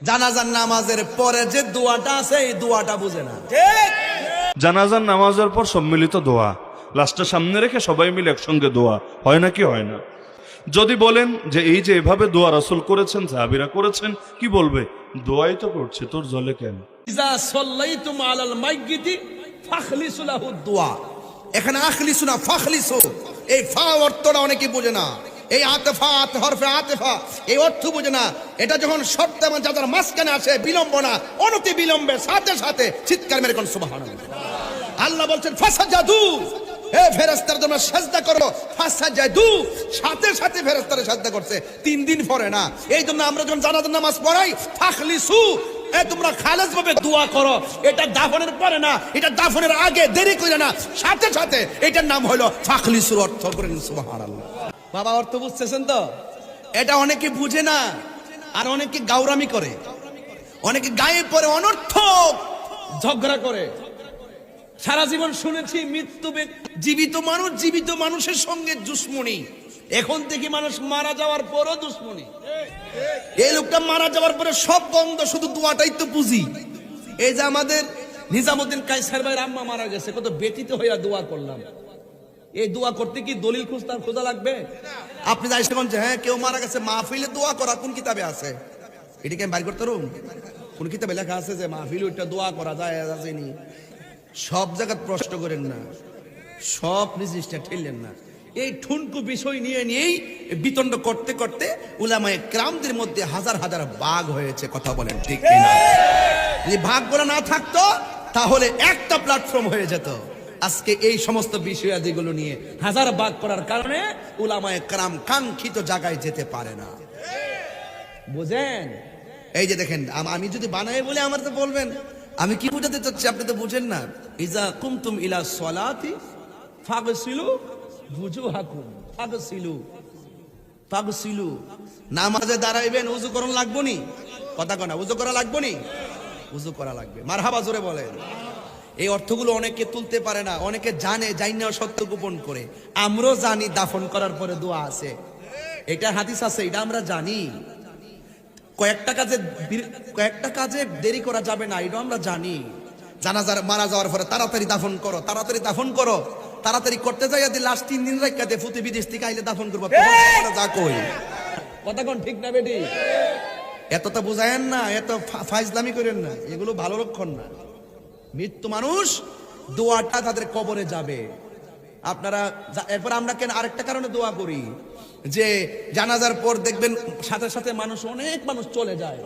জানাজার নামাজের পরে যে দোয়াটা আছে এই দোয়াটা বুঝে না। জানাজার নামাজের পর সম্মিলিত দোয়া, লাশটা সামনে রেখে সবাই মিলে একসঙ্গে দোয়া হয় নাকি হয় না? যদি বলেন যে এই যে এভাবে দোয়া রাসূল করেছেন, সাহাবীরা করেছেন, কি বলবে? দোয়াই তো করছে, তোর জলে কেন? ইজা সাল্লাইতুম আলাল মাইয়িতি ফাখলিসু লাহু দুআ। এখানে আখলিসু না ফাখলিসু, এই ফা অর্থটা অনেকে বোঝে না। এই আতেফা হরফে আতেফা এই অর্থ বোঝে না। এটা যখন শব্দ এবং যাদের মাঝখানে আসে বিলম্ব না, অনতি বিলম্বে সাথে সাথে চিৎকার মেরে কোন সুবহানাল্লাহ। আল্লাহ বলছেন ফাসাজাদু, হে ফেরেশতারা তোমরা সিজদা করো। ফাসাজাদু, সাথে সাথে ফেরেশতারা সিজদা করছে, 3 দিন পরে না। এই জন্য আমরা যখন জানাজার নামাজ পড়াই ফাখলিসু, তোমরা খালেস ভাবে দোয়া করো। এটা দাফনের পরে না, এটা দাফনের আগে, দেরি করে না, সাথে সাথে। এটার নাম হলো ফাখলিসুর অর্থ করেন সুবহানাল্লাহ। বাবা অর্থ বুঝতেছেন তো? এটা অনেকে বুঝে না, আর অনেকে গাউরামি করে, অনেকে গায়ে পরে অনর্থক ঝগড়া করে। সারা জীবন শুনেছি মৃত্যু জীবিত মানুষ, জীবিত মানুষের সঙ্গে দুশ্মনী। এখন থেকে মানুষ মারা যাওয়ার পরও দুশ্মনী। এই লোকটা মারা যাওয়ার পরে সব বন্ধ, শুধু দোয়াটাই তো পুঁজি। এই যে আমাদের নিজামুদ্দিন কায়সার ভাইয়ের আম্মা মারা গেছে, কত ব্যতীত হইয়া দোয়া করলাম। এই দোয়া করতে কি দলিল খোঁজা লাগবে? আপনি যাইছেন যে হ্যাঁ কেউ মারা গেছে মাহফিলে দোয়া করা কোন কিতাবে আছে? এটাকে আমি বাইর করতে পারুম? কোন কিতাবে লেখা আছে যে মাহফিলে ওইটা দোয়া করা যায়? আসেনি। সব জায়গায় প্রশ্ন করেন না, সব জিনিসটা ঠেললেন না। এই ঠুনকু বিষয় নিয়েই বিতণ্ড করতে করতে উলামায়ে কেরামদের মধ্যে হাজার হাজার ভাগ হয়েছে। কথা বলেন ঠিক কিনা? যদি ভাগগুলো না থাকতো তাহলে একটা প্ল্যাটফর্ম হয়ে যেত। আজকে এই সমস্ত বিষয়াদিগুলো নিয়ে হাজার ভাগ করার কারণে উলামায়ে কেরাম কাঙ্ক্ষিত জায়গায় যেতে পারে না। বুঝেন? এই যে দেখেন, আমি যদি বানাই বলে আমার তো বলবেন আমি কি বুঝাতে চাচ্ছি, আপনি তো বুঝেন না। ইজা কুমতুম ইলা সলাতি ফাগসিলু বুজুহাকুম, ফাগসিলু। নামাজে দাঁড়াইবেন, উযু করন লাগবো নি? কথা কনা, উযু করা লাগবো নি? উযু করা লাগবে। মারহাবা জোরে বলেন। এই অর্থগুলো অনেকে তুলতে পারে না, অনেকে জানে, জানি না সত্য গোপন করে। আমরাও জানি দাফন করার পরে দোয়া আছে, এটা হাদিস আছে, এটা আমরা জানি। কয়েকটা কাজে দেরি করা যাবে না, এটা আমরা জানি। জানাজার মারা যাওয়ার পরে তাড়াতাড়ি দাফন করো, তাড়াতাড়ি দাফন করো। তাড়াতাড়ি করতে যাই যদি লাস্ট 3 দিন রাখতে ফুতে বিদেশ থেকে আইলে দাফন করবো, যা কই। কথা কোন ঠিক না বেটি? এতটা বুঝায়েন না, এত ফাইজলামি করেন না, এগুলো ভালো লক্ষণ না। মৃত্যু মানুষ দোয়াটা তাদের কবরে যাবে। আপনারা এরপর আমরা কেন আরেকটা কারণে দোয়া করি, যে জানাজার পর দেখবেন সাথে সাথে অনেক মানুষ চলে যায়।